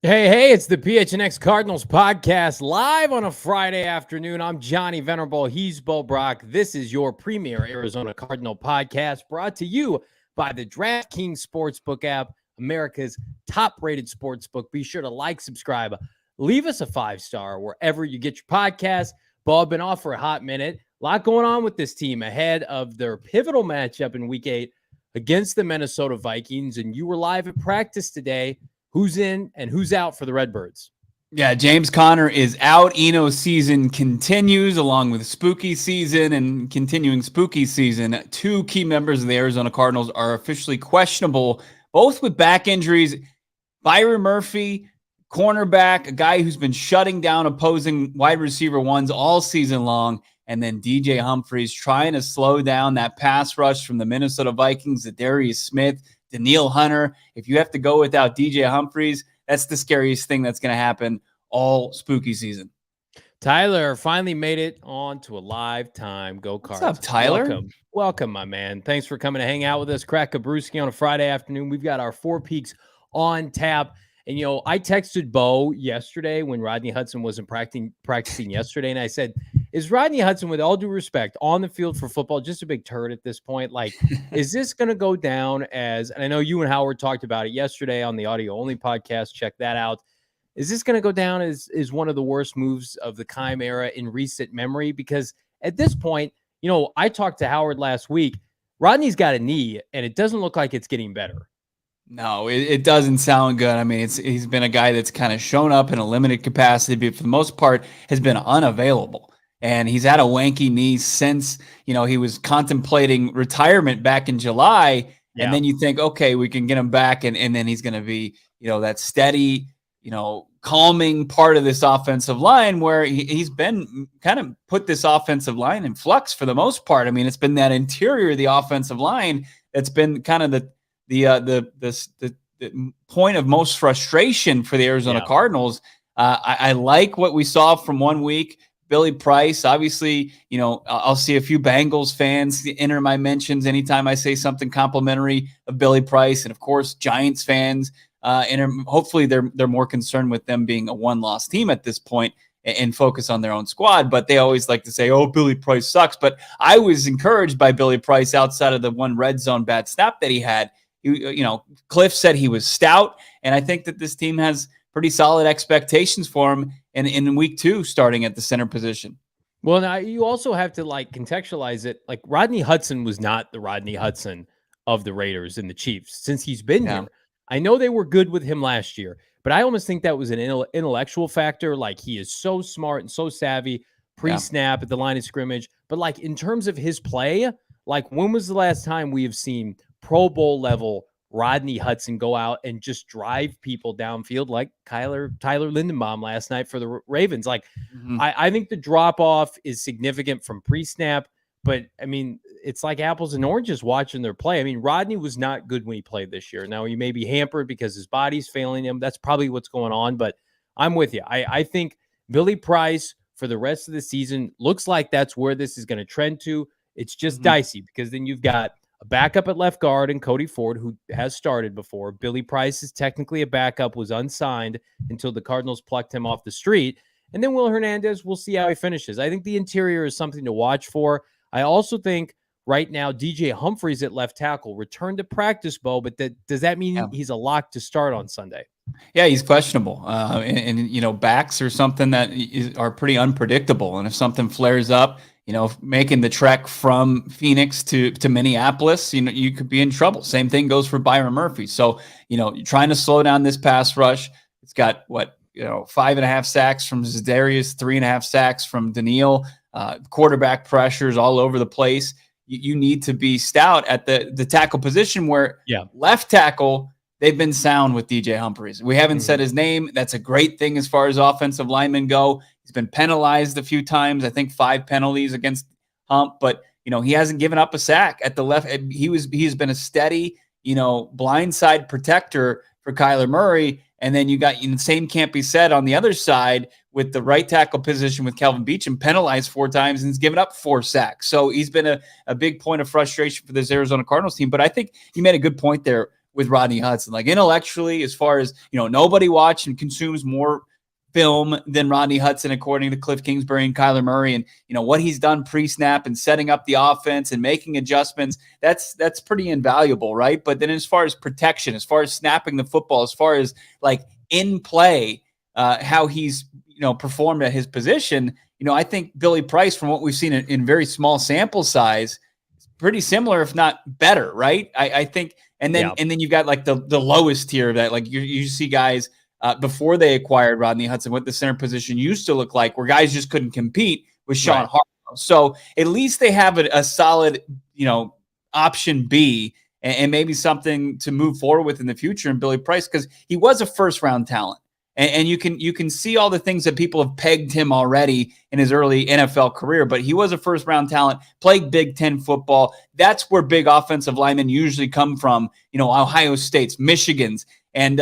Hey, it's the PHNX Cardinals podcast live on a Friday afternoon. I'm Johnny Venerable. He's Bo Brack. This is your premier Arizona Cardinal podcast brought to you by the DraftKings Sportsbook app, America's top-rated sportsbook. Be sure to like, subscribe, leave us a 5-star wherever you get your podcast. Bo, I've been off for a hot minute. A lot going on with this team ahead of their pivotal matchup in Week 8 against the Minnesota Vikings, and you were live at practice today. Who's in and who's out for the Redbirds? Yeah, James Conner is out. Eno season continues along with spooky season and continuing spooky season. Two key members of the Arizona Cardinals are officially questionable, both with back injuries. Byron Murphy, cornerback, a guy who's been shutting down opposing wide receiver ones all season long. And then DJ Humphries trying to slow down that pass rush from the Minnesota Vikings, the Darius Smith, Danielle Hunter. If you have to go without DJ Humphries, that's the scariest thing that's going to happen all spooky season. Tyler finally made it on to a live time Go Cards. What's up, Tyler? Welcome, my man. Thanks for coming to hang out with us. Crack a brewski on a Friday afternoon. We've got our Four Peaks on tap. And, I texted Bo yesterday when Rodney Hudson wasn't practicing yesterday, and I said, is Rodney Hudson, with all due respect, on the field for football just a big turd at this point? Like, is this going to go down as, and I know you and Howard talked about it yesterday on the audio-only podcast, check that out. Is this going to go down as one of the worst moves of the Keim era in recent memory? Because at this point, I talked to Howard last week. Rodney's got a knee, and it doesn't look like it's getting better. No, it doesn't sound good. I mean, he's been a guy that's kind of shown up in a limited capacity, but for the most part has been unavailable. And he's had a wanky knee since, he was contemplating retirement back in July. Yeah. And then you think, okay, we can get him back. And then he's going to be, that steady, calming part of this offensive line where he's been kind of put this offensive line in flux for the most part. I mean, it's been that interior of the offensive line that's been kind of the point of most frustration for the Arizona Cardinals. I like what we saw from 1 week. Billy Price, obviously, I'll see a few Bengals fans enter my mentions anytime I say something complimentary of Billy Price, and of course, Giants fans. And hopefully, they're more concerned with them being a one-loss team at this point and focus on their own squad. But they always like to say, "Oh, Billy Price sucks." But I was encouraged by Billy Price outside of the one red zone bad snap that he had. Kliff said he was stout, and I think that this team has pretty solid expectations for him in week 2, starting at the center position. Well, now you also have to contextualize it. Like Rodney Hudson was not the Rodney Hudson of the Raiders and the Chiefs since he's been here. I know they were good with him last year, but I almost think that was an intellectual factor. Like he is so smart and so savvy pre-snap at the line of scrimmage. But in terms of his play, when was the last time we have seen Pro Bowl level Rodney Hudson go out and just drive people downfield like Tyler Lindenbaum last night for the Ravens? I think the drop-off is significant from pre-snap, but, I mean, it's like apples and oranges watching their play. I mean, Rodney was not good when he played this year. Now, he may be hampered because his body's failing him. That's probably what's going on, but I'm with you. I think Billy Price for the rest of the season looks like that's where this is going to trend to. It's just dicey because then you've got a backup at left guard and Cody Ford, who has started before. Billy Price is technically a backup, was unsigned until the Cardinals plucked him off the street. And then Will Hernandez, we'll see how he finishes. I think the interior is something to watch for. I also think right now DJ Humphries at left tackle returned to practice, Bo, but does that mean he's a lock to start on Sunday? Yeah, he's questionable. And backs are something that are pretty unpredictable. And if something flares up, making the trek from Phoenix to Minneapolis, you could be in trouble. Same thing goes for Byron Murphy. So, you're trying to slow down this pass rush. It's got 5.5 sacks from Zadarius, 3.5 sacks from Danielle, quarterback pressures all over the place. You need to be stout at the tackle position where left tackle, they've been sound with DJ Humphries. We haven't said his name. That's a great thing as far as offensive linemen go. He's been penalized a few times. I think 5 penalties against Hump, but he hasn't given up a sack at the left. He's been a steady, blindside protector for Kyler Murray. And then you got the same can't be said on the other side with the right tackle position with Kelvin Beachum, penalized 4 times and he's given up 4 sacks. So he's been a big point of frustration for this Arizona Cardinals team. But I think you made a good point there with Rodney Hudson. Like intellectually, as far as, nobody watches and consumes more film than Rodney Hudson, according to Kliff Kingsbury and Kyler Murray, and what he's done pre-snap and setting up the offense and making adjustments. That's pretty invaluable, right? But then as far as protection, as far as snapping the football, as far as like in play, how he's performed at his position, I think Billy Price, from what we've seen in very small sample size, is pretty similar, if not better, right? I think, and then you've got like the lowest tier of that, like you see guys before they acquired Rodney Hudson, what the center position used to look like, where guys just couldn't compete with Sean Hartwell. So at least they have a solid, option B and maybe something to move forward with in the future in Billy Price, because he was a first-round talent. And you can see all the things that people have pegged him already in his early NFL career, but he was a first-round talent, played Big Ten football. That's where big offensive linemen usually come from, Ohio State's, Michigan's. And,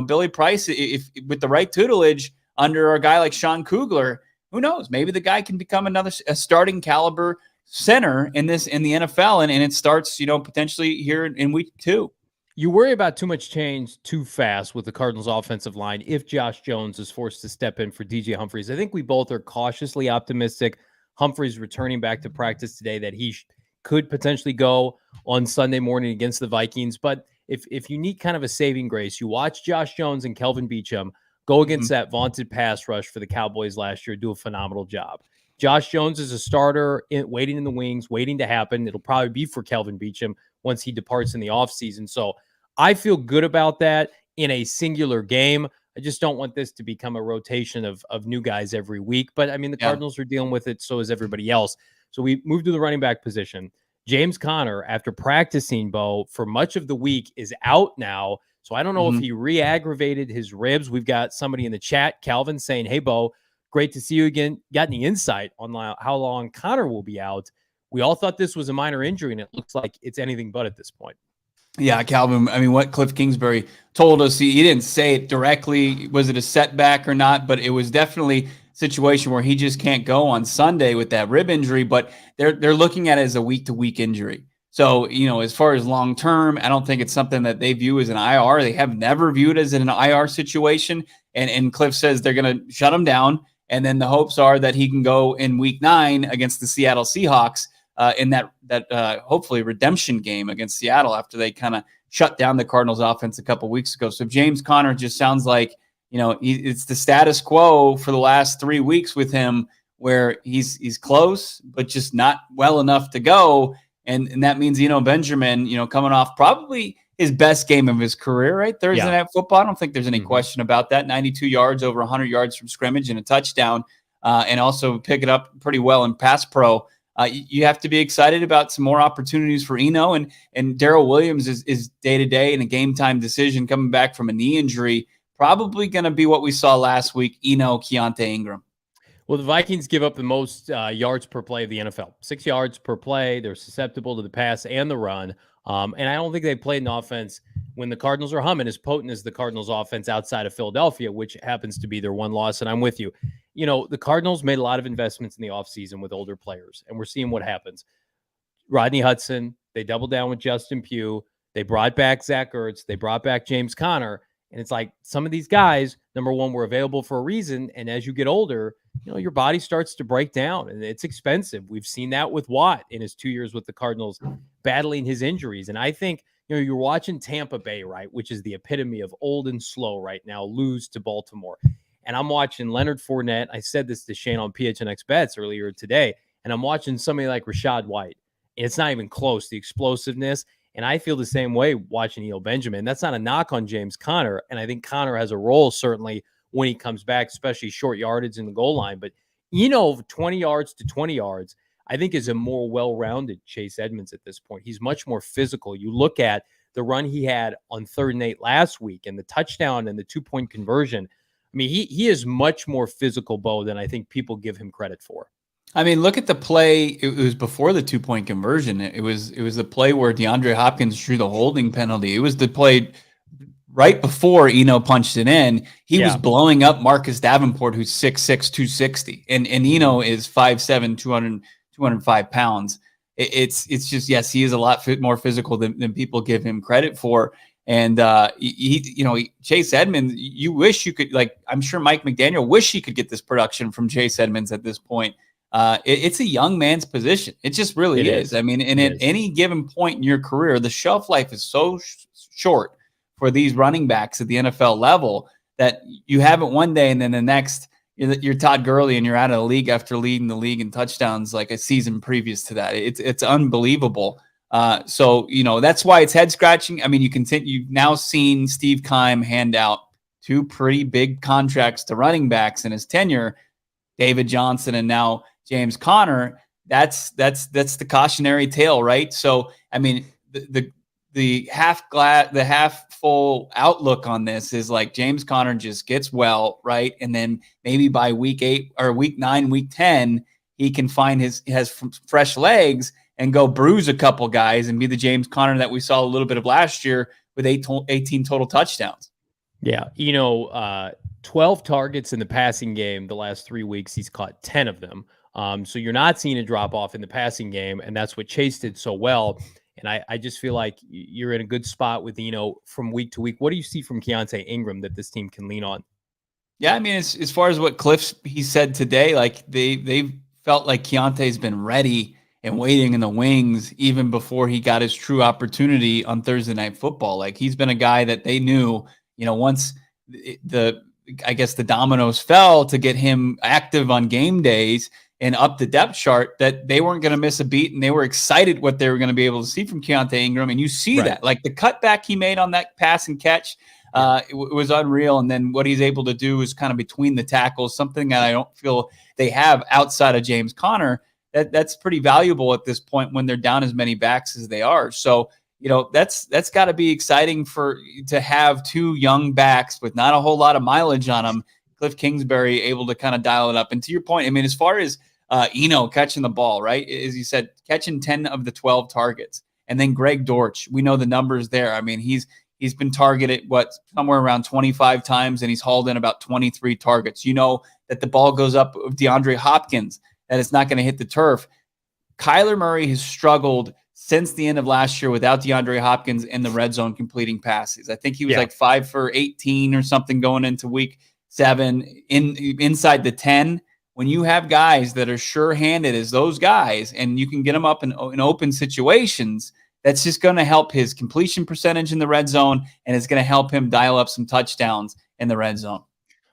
Billy Price, if with the right tutelage under a guy like Sean Kugler, who knows? Maybe the guy can become a starting caliber center in the NFL, and it starts, potentially here in week 2. You worry about too much change too fast with the Cardinals offensive line if Josh Jones is forced to step in for DJ Humphries. I think we both are cautiously optimistic. Humphries returning back to practice today, that he could potentially go on Sunday morning against the Vikings. But if you need kind of a saving grace, you watch Josh Jones and Kelvin Beachum go against that vaunted pass rush for the Cowboys last year, do a phenomenal job. Josh Jones is a starter waiting in the wings, waiting to happen. It'll probably be for Kelvin Beachum once he departs in the offseason. So I feel good about that in a singular game. I just don't want this to become a rotation of new guys every week. But, I mean, the Cardinals are dealing with it, so is everybody else. So we move to the running back position. James Conner, after practicing, Bo, for much of the week, is out now. So I don't know if he re-aggravated his ribs. We've got somebody in the chat, Calvin, saying, hey, Bo, great to see you again. Got any insight on how long Conner will be out? We all thought this was a minor injury, and it looks like it's anything but at this point. Yeah, Calvin, I mean, what Kliff Kingsbury told us, he didn't say it directly, was it a setback or not, but it was definitely a situation where he just can't go on Sunday with that rib injury, but they're looking at it as a week-to-week injury. So, as far as long-term, I don't think it's something that they view as an IR. They have never viewed it as an IR situation, and Kliff says they're going to shut him down, and then the hopes are that he can go in week 9 against the Seattle Seahawks, in that hopefully redemption game against Seattle after they kind of shut down the Cardinals offense a couple weeks ago. So James Conner just sounds like, it's the status quo for the last 3 weeks with him, where he's close, but just not well enough to go. And that means, Benjamin, coming off probably his best game of his career, right? Thursday Night Football. I don't think there's any question about that. 92 yards, over 100 yards from scrimmage and a touchdown, and also pick it up pretty well in pass pro. You have to be excited about some more opportunities for Eno, and Darrell Williams is day-to-day in a game-time decision coming back from a knee injury. Probably going to be what we saw last week, Eno, Keontae Ingram. Well, the Vikings give up the most yards per play of the NFL. 6 yards per play. They're susceptible to the pass and the run. And I don't think they played an offense when the Cardinals are humming as potent as the Cardinals offense outside of Philadelphia, which happens to be their one loss. And I'm with you. The Cardinals made a lot of investments in the offseason with older players, and we're seeing what happens. Rodney Hudson, they doubled down with Justin Pugh. They brought back Zach Ertz. They brought back James Conner. And it's like some of these guys, number one, were available for a reason. And as you get older, your body starts to break down, and it's expensive. We've seen that with Watt in his 2 years with the Cardinals battling his injuries. And I think, you're watching Tampa Bay, right, which is the epitome of old and slow right now, lose to Baltimore. And I'm watching Leonard Fournette. I said this to Shane on PHNX Bets earlier today, and I'm watching somebody like Rashad White. And it's not even close, the explosiveness. And I feel the same way watching Eno Benjamin. That's not a knock on James Conner. And I think Conner has a role certainly when he comes back, especially short yardage in the goal line. But 20 yards to 20 yards, I think is a more well-rounded Chase Edmonds at this point. He's much more physical. You look at the run he had on 3rd and 8 last week and the touchdown and the 2-point conversion. I mean, he is much more physical, Bo, than I think people give him credit for. I mean, look at the play. It was before the 2-point conversion. It was the play where DeAndre Hopkins drew the holding penalty. It was the play right before Eno punched it in. He was blowing up Marcus Davenport, who's 6'6", 260. And Eno is 5'7", 205 pounds. It's just, yes, he is a lot more physical than people give him credit for. And Chase Edmonds, you wish you could, like, I'm sure Mike McDaniel wish he could get this production from Chase Edmonds at this point. It's a young man's position. It just really is. I mean, and at any given point in your career, the shelf life is so short for these running backs at the NFL level that you have it one day and then the next you're Todd Gurley and you're out of the league after leading the league in touchdowns like a season previous to that. It's unbelievable. So, that's why it's head scratching. I mean, you've now seen Steve Keim hand out 2 pretty big contracts to running backs in his tenure, David Johnson and now James Conner. That's the cautionary tale, right? So, I mean, the half full outlook on this is like James Conner just gets well, right? And then maybe by week 8 or week 9, week 10, he can find has fresh legs and go bruise a couple guys and be the James Conner that we saw a little bit of last year with 18 total touchdowns. Yeah. 12 targets in the passing game the last 3 weeks. He's caught 10 of them. So you're not seeing a drop off in the passing game. And that's what Chase did so well. And I just feel like you're in a good spot with, from week to week. What do you see from Keontae Ingram that this team can lean on? Yeah, I mean, as far as what Kliff he said today, like they felt like Keontae's been ready and waiting in the wings even before he got his true opportunity on Thursday Night Football. Like he's been a guy that they knew, once the dominoes fell to get him active on game days and up the depth chart, that they weren't going to miss a beat, and they were excited what they were going to be able to see from Keontae Ingram. And you see that, like the cutback he made on that pass and catch, it was unreal. And then what he's able to do is kind of between the tackles, something that I don't feel they have outside of James Conner. That's pretty valuable at this point when they're down as many backs as they are. So, that's got to be exciting to have 2 young backs with not a whole lot of mileage on them. Kliff Kingsbury able to kind of dial it up. And to your point, I mean, as far as catching the ball, right? As you said, catching 10 of the 12 targets. And then Greg Dortch, we know the numbers there. I mean, he's been targeted, somewhere around 25 times, and he's hauled in about 23 targets. That the ball goes up with DeAndre Hopkins, that it's not going to hit the turf. Kyler Murray has struggled since the end of last year without DeAndre Hopkins in the red zone completing passes. I think he was like 5 for 18 or something going into week 7 inside the 10. When you have guys that are sure-handed as those guys and you can get them up in open situations, that's just going to help his completion percentage in the red zone, and it's going to help him dial up some touchdowns in the red zone.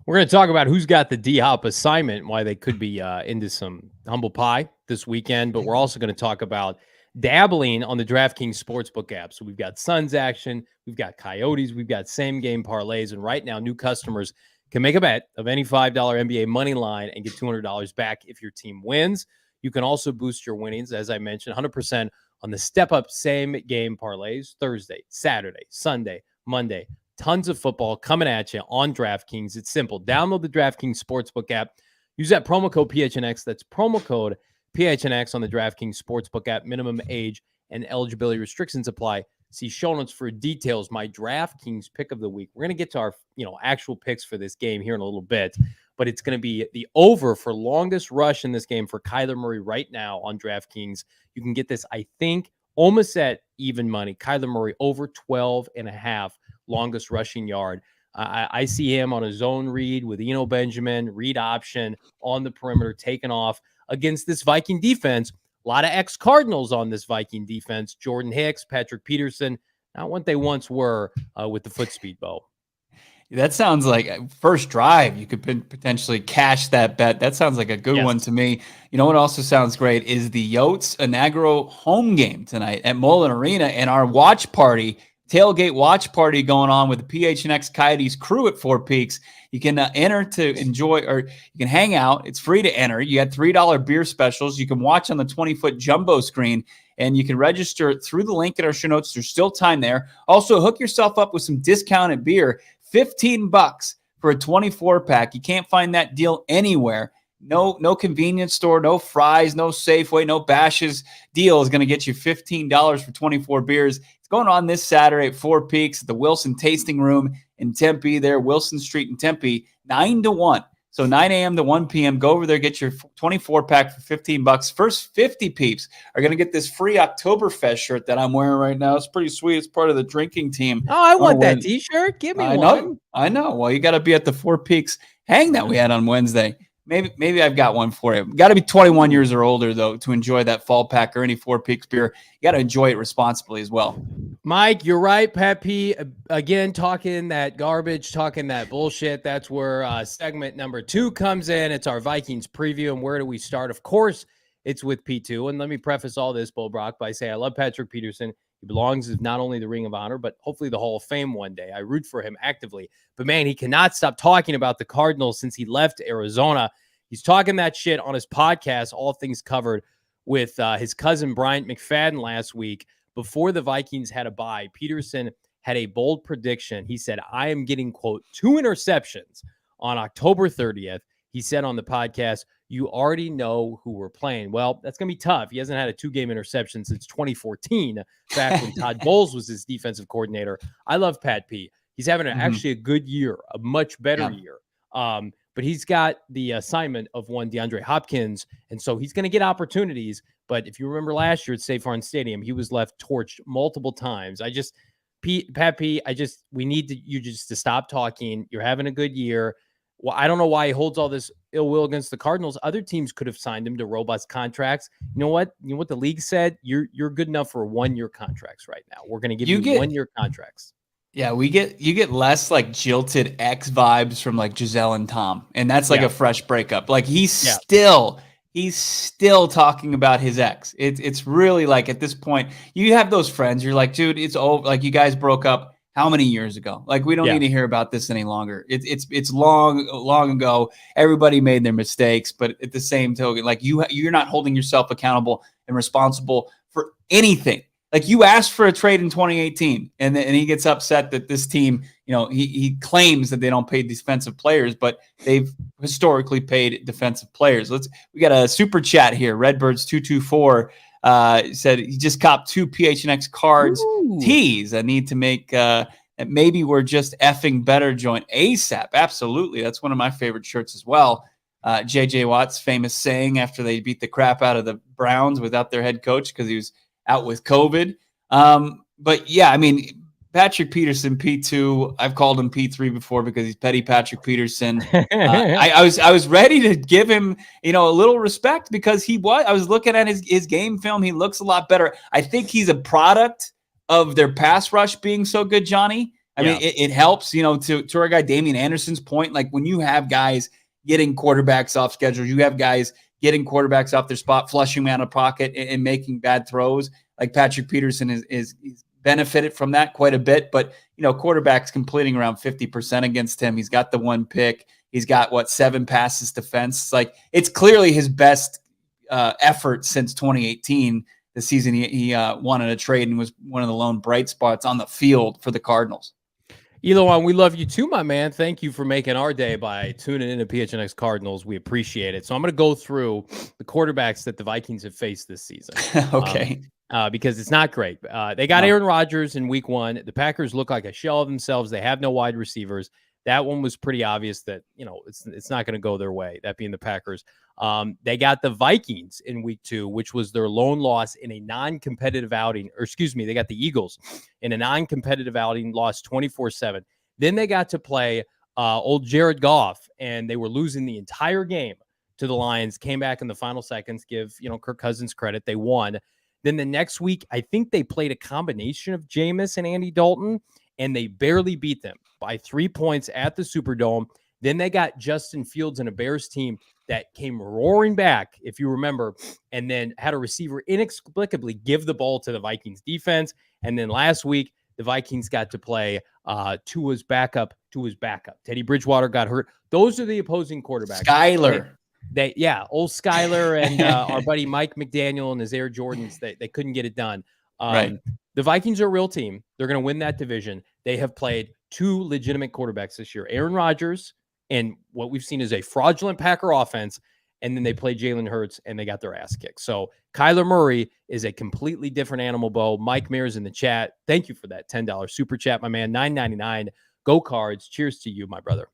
We're going to talk about who's got the D-Hop assignment, why they could be into some humble pie this weekend, but we're also going to talk about dabbling on the DraftKings Sportsbook app. So we've got Suns action, we've got Coyotes, we've got same-game parlays, and right now new customers can make a bet of any $5 NBA money line and get $200 back if your team wins. You can also boost your winnings, as I mentioned, 100% on the step-up same-game parlays, Thursday, Saturday, Sunday, Monday. Tons of football coming at you on DraftKings. It's simple. Download the DraftKings Sportsbook app. Use that promo code PHNX. That's promo code PHNX on the DraftKings Sportsbook app. Minimum age and eligibility restrictions apply. See show notes for details. My DraftKings pick of the week. We're going to get to our actual picks for this game here in a little bit, but it's going to be the over for longest rush in this game for Kyler Murray right now on DraftKings. You can get this, I think, almost at even money. Kyler Murray over 12.5 longest rushing yard. I see him on a zone read with Benjamin, read option on the perimeter, taking off against this Viking defense. A lot of ex-Cardinals on this Viking defense. Jordan Hicks, Patrick Peterson, not what they once were with the foot speed, Bo. That sounds like first drive. You could potentially cash that bet. That sounds like a good one to me. What also sounds great is the Yotes inaugural home game tonight at Mullet Arena, and our watch party, tailgate watch party going on with the PHNX Coyotes crew at Four Peaks. You can enter to enjoy, or you can hang out. It's free to enter. You got $3 beer specials. You can watch on the 20-foot jumbo screen, and you can register through the link in our show notes. There's still time there. Also, hook yourself up with some discounted beer. $15 for a 24-pack. You can't find that deal anywhere. No convenience store, no Fry's, no Safeway, no Bash's deal is going to get you $15 for 24 beers. It's going on this Saturday at Four Peaks at the Wilson Tasting Room in Tempe there, Wilson Street in Tempe, 9-1. So 9 a.m. to 1 p.m. Go over there, get your 24 pack for $15. First 50 peeps are going to get this free Oktoberfest shirt that I'm wearing right now. It's pretty sweet. It's part of the drinking team. Oh, I want that T-shirt. Give me one. I know. Well, you got to be at the Four Peaks hang that we had on Wednesday. Maybe I've got one for you. Got to be 21 years or older, though, to enjoy that fall pack or any Four Peaks beer. You got to enjoy it responsibly as well. Mike, you're right. Pat P, again, talking that garbage, talking that bullshit. That's where segment number 2 comes in. It's our Vikings preview. And where do we start? Of course, it's with P2. And let me preface all this, Bo Brock, by saying I love Patrick Peterson. He belongs in not only the Ring of Honor, but hopefully the Hall of Fame one day. I root for him actively. But, man, he cannot stop talking about the Cardinals since he left Arizona. He's talking that shit on his podcast, All Things Covered, with his cousin Bryant McFadden last week. Before the Vikings had a bye, Peterson had a bold prediction. He said, I am getting, quote, 2 interceptions on October 30th. He said on the podcast, you already know who we're playing. Well, that's going to be tough. He hasn't had a 2-game interception since 2014, back when Todd Bowles was his defensive coordinator. I love Pat P. He's having actually a good year, a much better year. But he's got the assignment of one DeAndre Hopkins, and so he's going to get opportunities. But if you remember last year at State Farm Stadium, he was left torched multiple times. Pat P, we need you just to stop talking. You're having a good year. Well, I don't know why he holds all this ill will against the Cardinals. Other teams could have signed him to robust contracts. You know what? You know what the league said? You're good enough for 1-year contracts right now. We're going to give you 1-year contracts. Yeah, you get less like jilted ex vibes from like Giselle and Tom, and that's like a fresh breakup. Like he's still talking about his ex. It's really like at this point, you have those friends. You're like, dude, it's over. Like you guys broke up how many years ago? Like we don't need to hear about this any longer. It's long ago. Everybody made their mistakes, but at the same token, like you're not holding yourself accountable and responsible for anything. Like you asked for a trade in 2018, and he gets upset that this team, he claims that they don't pay defensive players, but they've historically paid defensive players. We got a super chat here. Redbirds 224 said he just copped 2 PHNX cards tees. I need to make maybe we're just effing better joint ASAP. Absolutely, that's one of my favorite shirts as well. JJ Watt's famous saying after they beat the crap out of the Browns without their head coach because he was out with COVID. But yeah, I mean, Patrick Peterson, P2, I've called him P3 before because he's petty Patrick Peterson. I was ready to give him, a little respect because I was looking at his game film. He looks a lot better. I think he's a product of their pass rush being so good, Johnny. I mean, it helps, to our guy Damian Anderson's point, like when you have guys getting quarterbacks off schedule, you have guys getting quarterbacks off their spot, flushing them out of pocket and making bad throws. Like Patrick Peterson is benefited from that quite a bit, but quarterbacks completing around 50% against him. He's got the 1 pick. He's got 7 passes defense. Like it's clearly his best effort since 2018, the season he wanted a trade and was one of the lone bright spots on the field for the Cardinals. Eloan, we love you too, my man. Thank you for making our day by tuning in to PHNX Cardinals. We appreciate it. So I'm going to go through the quarterbacks that the Vikings have faced this season. Okay. Because it's not great. They got Aaron Rodgers in week 1. The Packers look like a shell of themselves. They have no wide receivers. That one was pretty obvious that, it's not going to go their way, that being the Packers. They got the Vikings in week 2, which was their lone loss in a non-competitive outing. Or excuse me, they got the Eagles in a non-competitive outing, lost 24-7. Then they got to play old Jared Goff, and they were losing the entire game to the Lions, came back in the final seconds, give, Kirk Cousins credit. They won. Then the next week, I think they played a combination of Jameis and Andy Dalton, and they barely beat them by 3 points at the Superdome. Then they got Justin Fields and a Bears team that came roaring back, if you remember, and then had a receiver inexplicably give the ball to the Vikings defense. And then last week, the Vikings got to play Tua's backup. Teddy Bridgewater got hurt. Those are the opposing quarterbacks. Skyler. Old Skyler and our buddy Mike McDaniel and his Air Jordans, they couldn't get it done. Right. The Vikings are a real team. They're going to win that division. They have played 2 legitimate quarterbacks this year, Aaron Rodgers, and what we've seen is a fraudulent Packer offense, and then they play Jalen Hurts, and they got their ass kicked. So Kyler Murray is a completely different animal, Bo. Mike Mears in the chat. Thank you for that $10 super chat, my man. $9.99. Go Cards. Cheers to you, my brother.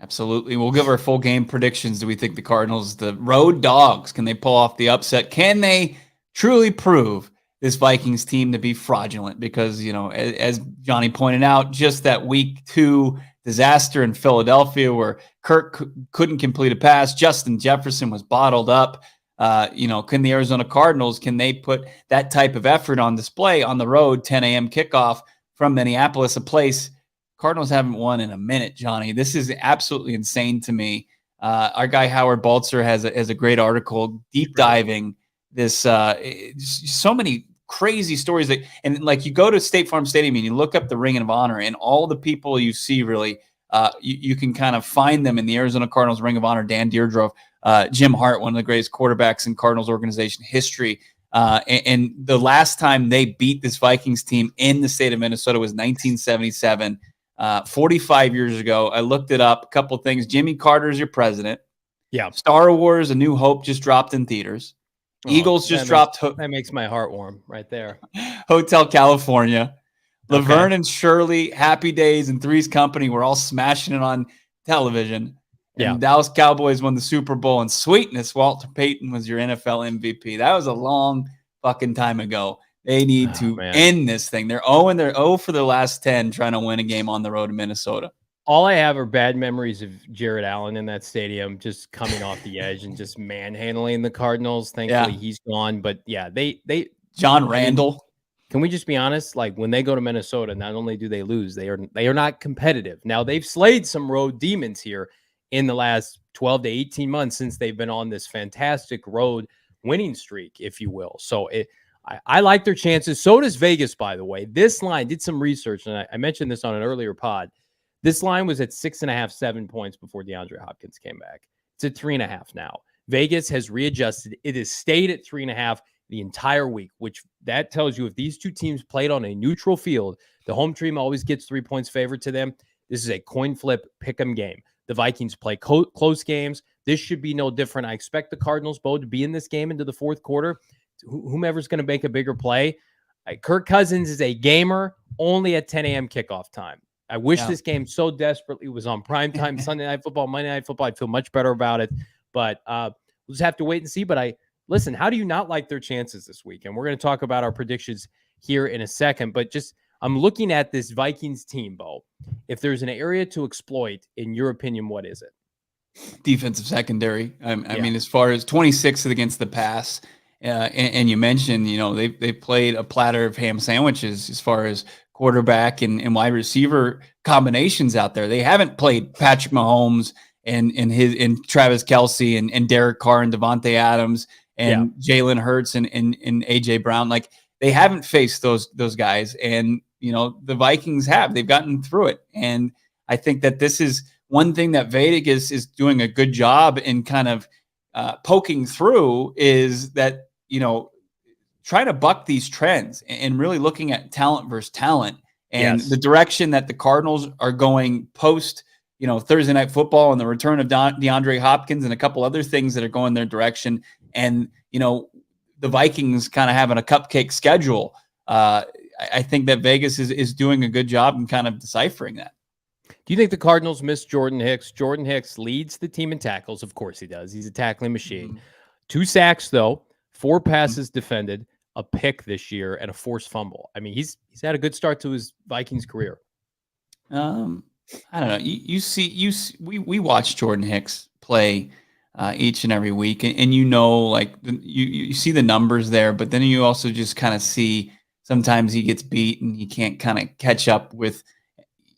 Absolutely. We'll give our full game predictions. Do we think the Cardinals, the road dogs, can they pull off the upset? Can they truly prove this Vikings team to be fraudulent? Because, as Johnny pointed out, just that week 2 disaster in Philadelphia where Kirk couldn't complete a pass, Justin Jefferson was bottled up. Can the Arizona Cardinals, can they put that type of effort on display on the road, 10 a.m. kickoff from Minneapolis, a place Cardinals haven't won in a minute, Johnny? This is absolutely insane to me. Our guy Howard Baltzer has a great article deep diving this. So many crazy stories and like you go to State Farm Stadium and you look up the Ring of Honor and all the people you see really, you can kind of find them in the Arizona Cardinals Ring of Honor. Dan Deerdorf, Jim Hart, one of the greatest quarterbacks in Cardinals organization history. And the last time they beat this Vikings team in the state of Minnesota was 1977. 45 years ago. I looked it up. A couple things. Jimmy Carter's your president. Yeah. Star Wars: A New Hope just dropped in theaters. Eagles just dropped. That makes my heart warm right there. Hotel California. Laverne and Shirley, Happy Days, and Three's Company were all smashing it on television. And Dallas Cowboys won the Super Bowl. And sweetness, Walter Payton was your NFL MVP. That was a long fucking time ago. They need to end this thing. They're 0 for their last 10 trying to win a game on the road in Minnesota. All I have are bad memories of Jared Allen in that stadium, just coming off the edge and just manhandling the Cardinals. Thankfully, he's gone. But they John Randall. Can we just be honest? Like when they go to Minnesota, not only do they lose, they are not competitive. Now they've slayed some road demons here in the last 12 to 18 months since they've been on this fantastic road winning streak, if you will. So I like their chances. So does Vegas, by the way. This line, did some research, and I mentioned this on an earlier pod. This line was at 6.5, 7 points before DeAndre Hopkins came back. It's at 3.5 now. Vegas has readjusted. It has stayed at 3.5 the entire week, which that tells you if these two teams played on a neutral field, the home team always gets 3 points favored to them. This is a coin flip pick 'em game. The Vikings play close games. This should be no different. I expect the Cardinals, Bo, to be in this game into the fourth quarter. Whomever's going to make a bigger play. Kirk Cousins is a gamer only at 10 a.m. kickoff time. I wish this game so desperately was on primetime Sunday Night Football, Monday Night Football. I'd feel much better about it. But we'll just have to wait and see. But listen, how do you not like their chances this week? And we're going to talk about our predictions here in a second. But I'm looking at this Vikings team, Bo. If there's an area to exploit, in your opinion, what is it? Defensive secondary. I mean, as far as 26th against the pass, and you mentioned, they played a platter of ham sandwiches as far as quarterback and wide receiver combinations out there. They haven't played Patrick Mahomes and Travis Kelce and Derek Carr and Devontae Adams and Jalen Hurts and AJ Brown. Like they haven't faced those guys, and the Vikings have. They've gotten through it, and I think that this is one thing that Vegas is doing a good job in kind of poking through is that, trying to buck these trends and really looking at talent versus talent and the direction that the Cardinals are going post, Thursday Night Football and the return of DeAndre Hopkins and a couple other things that are going their direction. And, the Vikings kind of having a cupcake schedule. I think that Vegas is doing a good job in kind of deciphering that. Do you think the Cardinals miss Jordan Hicks? Jordan Hicks leads the team in tackles. Of course he does. He's a tackling machine. Mm-hmm. 2 sacks, though, 4 passes defended, a pick this year, and a forced fumble. I mean, he's had a good start to his Vikings career. I don't know. We watch Jordan Hicks play each and every week, and you see the numbers there, but then you also just kind of see sometimes he gets beat and he can't kind of catch up with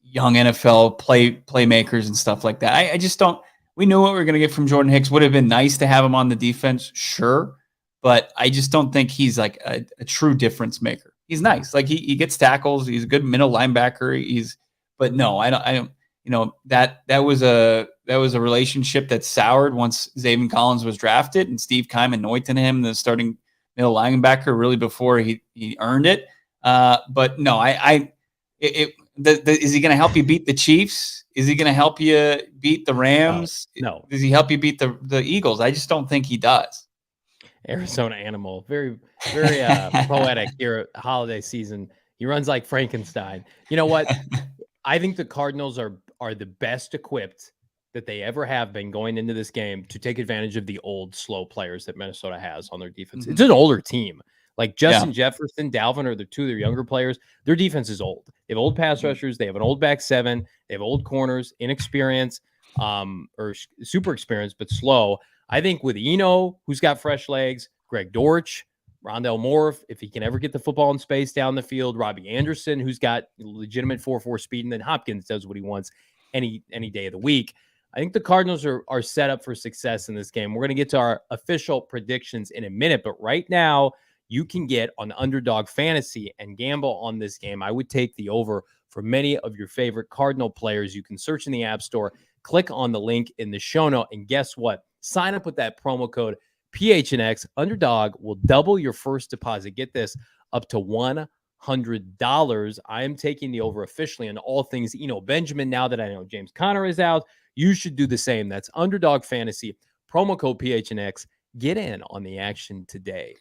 young NFL playmakers and stuff like that. I just don't. We knew what we were going to get from Jordan Hicks. Would have been nice to have him on the defense, sure, but I just don't think he's like a true difference maker. He's nice, like he gets tackles. He's a good middle linebacker. But no, I don't. That was a relationship that soured once Zaven Collins was drafted and Steve Keim anointed him the starting middle linebacker really before he earned it. But no, is he going to help you beat the Chiefs? Is he going to help you beat the Rams? No. Does he help you beat the Eagles? I just don't think he does. Arizona animal, very, very poetic here. Holiday season, he runs like Frankenstein. You know what? I think the Cardinals are the best equipped that they ever have been going into this game to take advantage of the old, slow players that Minnesota has on their defense. It's an older team. Like Justin Jefferson, Dalvin are the two of their younger players. Their defense is old. They have old pass rushers. They have an old back seven. They have old corners, inexperienced, or super experienced, but slow. I think with Eno, who's got fresh legs, Greg Dortch, Rondell Moore, if he can ever get the football in space down the field, Robbie Anderson, who's got legitimate 4.4 speed, and then Hopkins does what he wants any day of the week. I think the Cardinals are set up for success in this game. We're going to get to our official predictions in a minute, but right now you can get on Underdog Fantasy and gamble on this game. I would take the over for many of your favorite Cardinal players. You can search in the App Store, click on the link in the show note, and guess what? Sign up with that promo code PHNX. Underdog will double your first deposit. Get this, up to $100. I am taking the over officially on all things Eno Benjamin. Now that I know James Conner is out, you should do the same. That's Underdog Fantasy, promo code PHNX. Get in on the action today.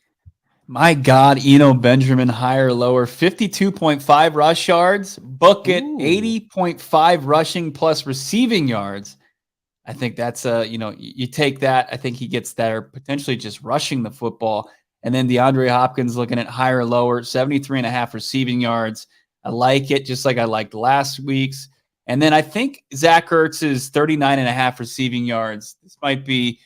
My God, Eno Benjamin, higher or lower, 52.5 rush yards, book it, 80.5 rushing plus receiving yards. I think that's you take that. I think he gets there potentially just rushing the football. And then DeAndre Hopkins looking at higher or lower, 73.5 receiving yards. I like it, just like I liked last week's. And then I think Zach Ertz is 39.5 receiving yards. This might be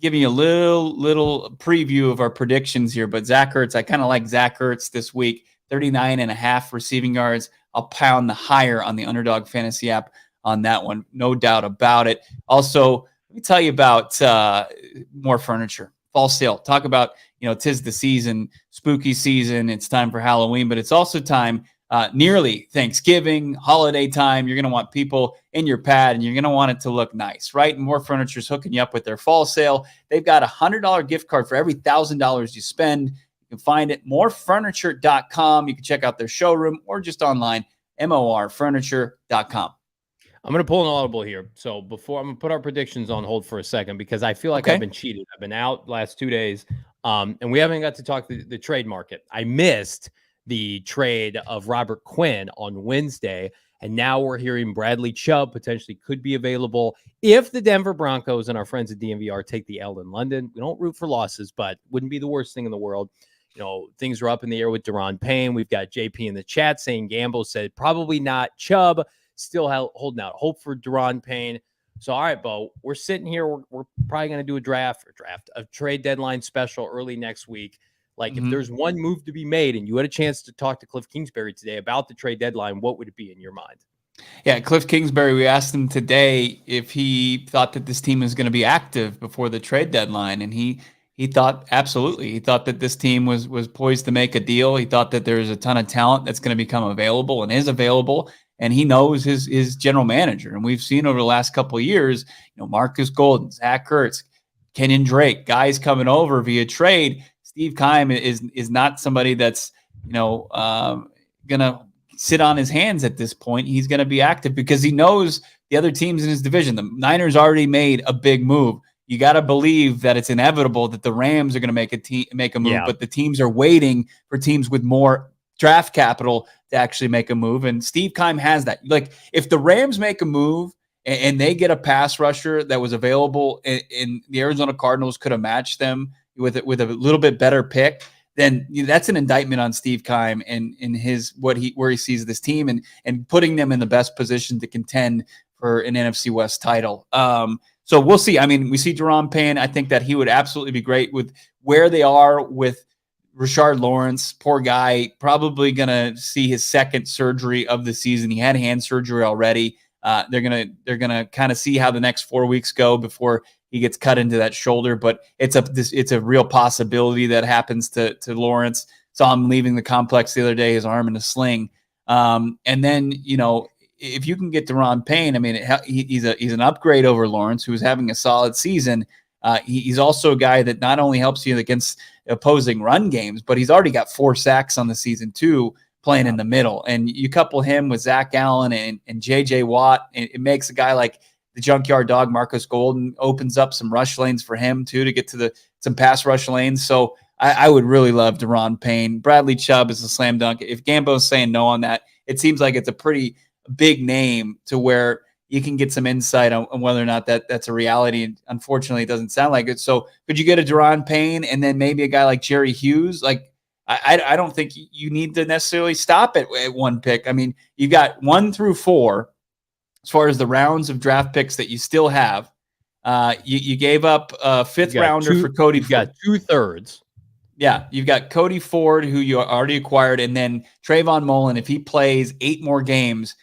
giving you a little preview of our predictions here, but Zach Ertz, I kind of like Zach Ertz this week, 39.5 receiving yards. I'll pound the higher on the Underdog Fantasy app on that one, no doubt about it. Also, let me tell you about more furniture. Fall sale. Talk about, 'tis the season, spooky season. It's time for Halloween, but it's also time nearly Thanksgiving, holiday time. You're going to want people in your pad, and you're going to want it to look nice, right? More Furniture's hooking you up with their fall sale. They've got a $100 gift card for every $1,000 you spend. You can find it morefurniture.com. You can check out their showroom or just online, morfurniture.com. I'm going to pull an audible here. So I'm going to put our predictions on hold for a second because I feel like I've been cheated. I've been out last 2 days, and we haven't got to talk the trade market. I missed the trade of Robert Quinn on Wednesday, and now we're hearing Bradley Chubb potentially could be available if the Denver Broncos and our friends at DNVR take the L in London. We don't root for losses, but wouldn't be the worst thing in the world. Things are up in the air with Daron Payne. We've got JP in the chat saying Gamble said probably not Chubb. Still holding out hope for Daron Payne. So, all right, Bo, we're sitting here. We're probably going to do a trade deadline special early next week. Like, if there's one move to be made and you had a chance to talk to Kliff Kingsbury today about the trade deadline, what would it be in your mind? Yeah, Kliff Kingsbury, we asked him today if he thought that this team is going to be active before the trade deadline, and he thought absolutely. He thought that this team was poised to make a deal. He thought that there's a ton of talent that's going to become available and is available. And he knows his general manager. And we've seen over the last couple of years, Marcus Golden, Zach Ertz, Kenyon Drake, guys coming over via trade. Steve Keim is not somebody that's, going to sit on his hands at this point. He's going to be active because he knows the other teams in his division. The Niners already made a big move. You got to believe that it's inevitable that the Rams are going to make a move, but the teams are waiting for teams with more draft capital to actually make a move. And Steve Keim has that. Like, if the Rams make a move and they get a pass rusher that was available in the Arizona Cardinals could have matched them with a little bit better pick, then that's an indictment on Steve Keim and where he sees this team and putting them in the best position to contend for an NFC West title. So we'll see. I mean, we see Daron Payne. I think that he would absolutely be great with where they are with Rashard Lawrence, poor guy, probably going to see his second surgery of the season. He had hand surgery already. They're gonna kind of see how the next 4 weeks go before he gets cut into that shoulder. But it's a real possibility that happens to Lawrence. Saw him leaving the complex the other day, his arm in a sling. And then if you can get Daron Payne, I mean, he's an upgrade over Lawrence, who's having a solid season. He's also a guy that not only helps you against opposing run games, but he's already got 4 sacks on the season too, playing in the middle. And you couple him with Zach Allen and J.J. Watt, and it makes a guy like the junkyard dog Marcus Golden opens up some rush lanes for him too to get to some pass rush lanes. So I would really love Daron Payne. Bradley Chubb is a slam dunk. If Gambo's saying no on that, it seems like it's a pretty big name to where you can get some insight on whether or not that's a reality. And unfortunately, it doesn't sound like it. So could you get a Deron Payne and then maybe a guy like Jerry Hughes? Like, I don't think you need to necessarily stop at one pick. I mean, you've got 1 through 4 as far as the rounds of draft picks that you still have. You gave up a 5th rounder for Cody. You've got 2/3. Yeah, you've got Cody Ford, who you already acquired, and then Trayvon Mullen. If he plays 8 more games,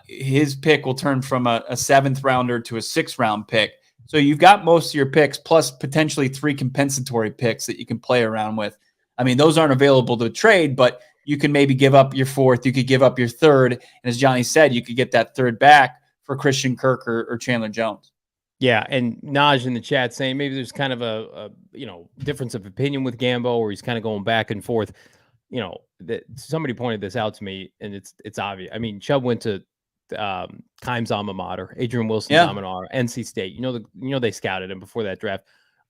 his pick will turn from a 7th rounder to a 6th round pick. So you've got most of your picks, plus potentially 3 compensatory picks that you can play around with. I mean, those aren't available to trade, but you can maybe give up your 4th. You could give up your 3rd. And as Johnny said, you could get that 3rd back for Christian Kirk or Chandler Jones. Yeah, and Naj in the chat saying maybe there's kind of a difference of opinion with Gambo, or he's kind of going back and forth. Somebody pointed this out to me, and it's obvious. I mean, Chubb went to Keim's alma mater, Adrian Wilson's alma mater, NC State. They scouted him before that draft.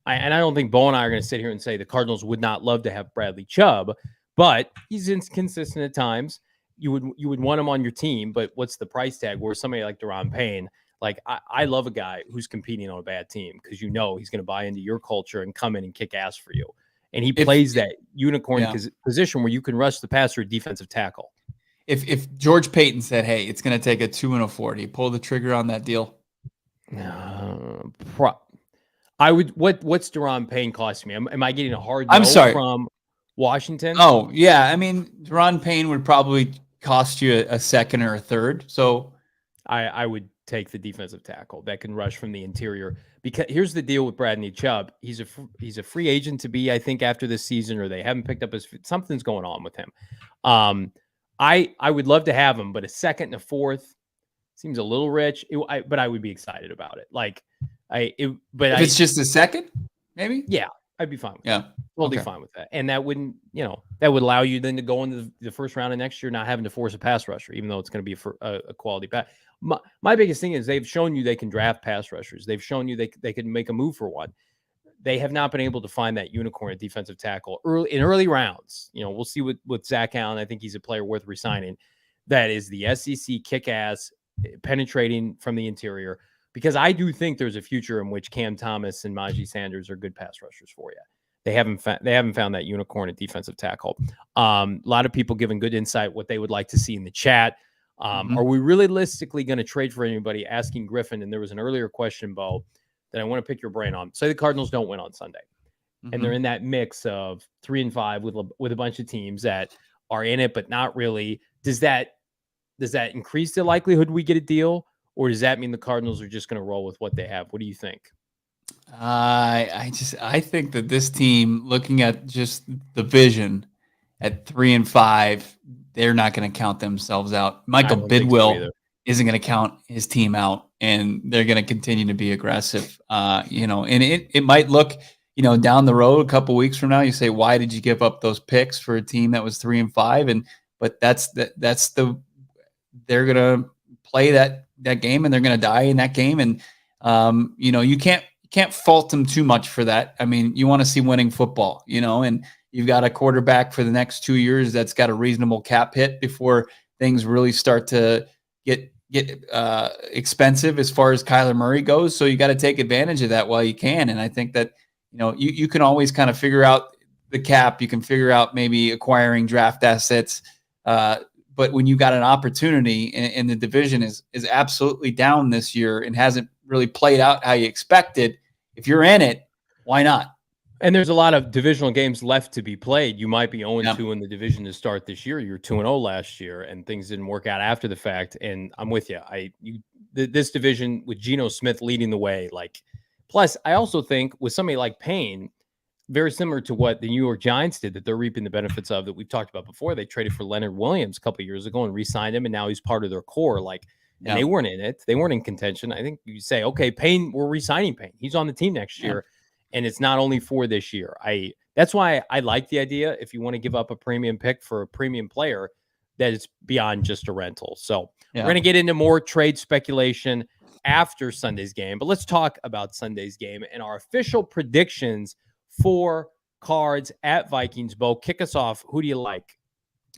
I don't think Bo and I are going to sit here and say the Cardinals would not love to have Bradley Chubb, but he's inconsistent at times. You would want him on your team, but what's the price tag? Where somebody like Deron Payne, like I love a guy who's competing on a bad team because he's going to buy into your culture and come in and kick ass for you. And he plays that unicorn position where you can rush the passer, defensive tackle. If George Payton said, "Hey, it's going to take a 2 and a 4," do you pull the trigger on that deal? I would. What's Deron Payne costing me? Am I getting a hard no from Washington? Oh yeah, I mean Deron Payne would probably cost you a 2nd or a 3rd. So I would take the defensive tackle that can rush from the interior. Because here's the deal with Bradley Chubb. He's a free agent to be, I think, after this season, or they haven't picked up something's going on with him. I would love to have him, but a 2nd and a 4th seems a little rich. But I would be excited about it. If it's just a 2nd, maybe. Yeah, I'd be fine with that. Totally fine with that. And that wouldn't, that would allow you then to go into the 1st round of next year not having to force a pass rusher, even though it's going to be a quality pass. My biggest thing is they've shown you they can draft pass rushers. They've shown you they can make a move for one. They have not been able to find that unicorn at defensive tackle in early rounds. We'll see with Zach Allen. I think he's a player worth resigning. That is the SEC kick-ass penetrating from the interior, because I do think there's a future in which Cam Thomas and Najee Sanders are good pass rushers for you. They haven't found that unicorn at defensive tackle. A lot of people giving good insight what they would like to see in the chat. Are we realistically going to trade for anybody? Asking Griffin, and there was an earlier question, Bo, that I want to pick your brain on. Say the Cardinals don't win on Sunday, and they're in that mix of 3 and 5 with a bunch of teams that are in it but not really. Does that increase the likelihood we get a deal, or does that mean the Cardinals are just going to roll with what they have? What do you think? I think that this team, looking at just the vision at 3 and 5, they're not going to count themselves out. Michael Bidwill isn't going to count his team out, and they're going to continue to be aggressive. And it might look, down the road a couple weeks from now, you say, why did you give up those picks for a team that was 3 and 5? But they're going to play that game, and they're going to die in that game. And, you can't fault them too much for that. I mean, you want to see winning football, and you've got a quarterback for the next 2 years that's got a reasonable cap hit before things really start to get expensive as far as Kyler Murray goes. So you got to take advantage of that while you can. And I think that, you can always kind of figure out the cap. You can figure out maybe acquiring draft assets. But when you got an opportunity and the division is absolutely down this year and hasn't really played out how you expected, if you're in it, why not? And there's a lot of divisional games left to be played. You might be 0-2 in the division to start this year. You were 2-0 last year, and things didn't work out after the fact. And I'm with you. This division with Geno Smith leading the way. Plus, I also think with somebody like Payne, very similar to what the New York Giants did, that they're reaping the benefits of that we've talked about before. They traded for Leonard Williams a couple of years ago and re-signed him, and now he's part of their core. And they weren't in it. They weren't in contention. I think you say, okay, Payne, we're re-signing Payne. He's on the team next year. And it's not only for this year. That's why I like the idea. If you want to give up a premium pick for a premium player, that it's beyond just a rental. So we're going to get into more trade speculation after Sunday's game. But let's talk about Sunday's game and our official predictions for Cards at Vikings. Bo, kick us off. Who do you like?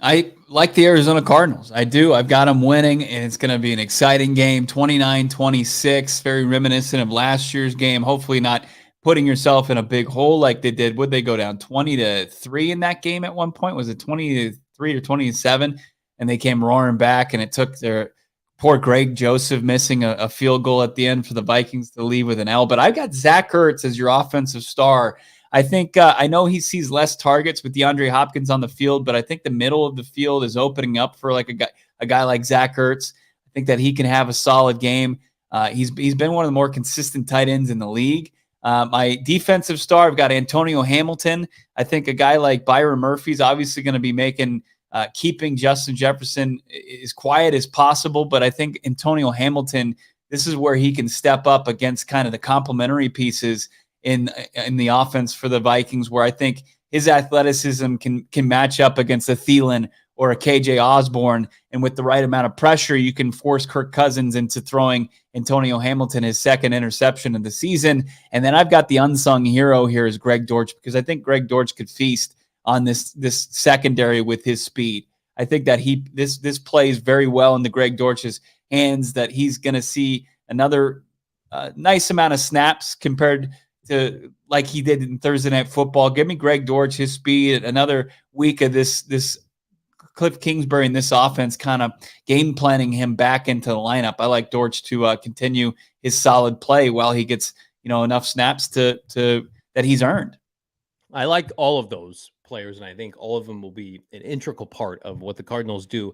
I like the Arizona Cardinals. I do. I've got them winning, and it's going to be an exciting game. 29-26, very reminiscent of last year's game. Hopefully not putting yourself in a big hole like they did. Would they go down 20-3 in that game at one point? Was it 23 or 27? And they came roaring back, and it took their poor Greg Joseph missing a field goal at the end for the Vikings to leave with an L. But I've got Zach Ertz as your offensive star. I think I know he sees less targets with DeAndre Hopkins on the field, but I think the middle of the field is opening up for like a guy like Zach Ertz. I think that he can have a solid game. He's been one of the more consistent tight ends in the league. My defensive star, I've got Antonio Hamilton. I think a guy like Byron Murphy's obviously going to be keeping Justin Jefferson as quiet as possible, but I think Antonio Hamilton, this is where he can step up against kind of the complementary pieces in the offense for the Vikings, where I think his athleticism can match up against a Thielen or a KJ Osborne. And with the right amount of pressure, you can force Kirk Cousins into throwing Antonio Hamilton his second interception of the season. And then I've got the unsung hero here is Greg Dortch, because I think Greg Dortch could feast on this secondary with his speed. I think that this plays very well into Greg Dortch's hands, that he's going to see another nice amount of snaps compared to like he did in Thursday Night Football. Give me Greg Dortch, his speed, another week of this Kliff Kingsbury and this offense kind of game planning him back into the lineup. I like Dortch to continue his solid play while he gets enough snaps to that he's earned. I like all of those players, and I think all of them will be an integral part of what the Cardinals do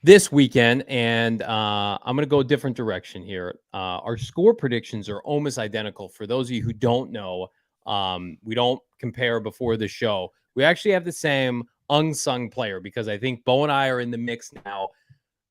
this weekend. And I'm going to go a different direction here. Our score predictions are almost identical. For those of you who don't know, we don't compare before the show. We actually have the same unsung player, because I think Bo and I are in the mix now.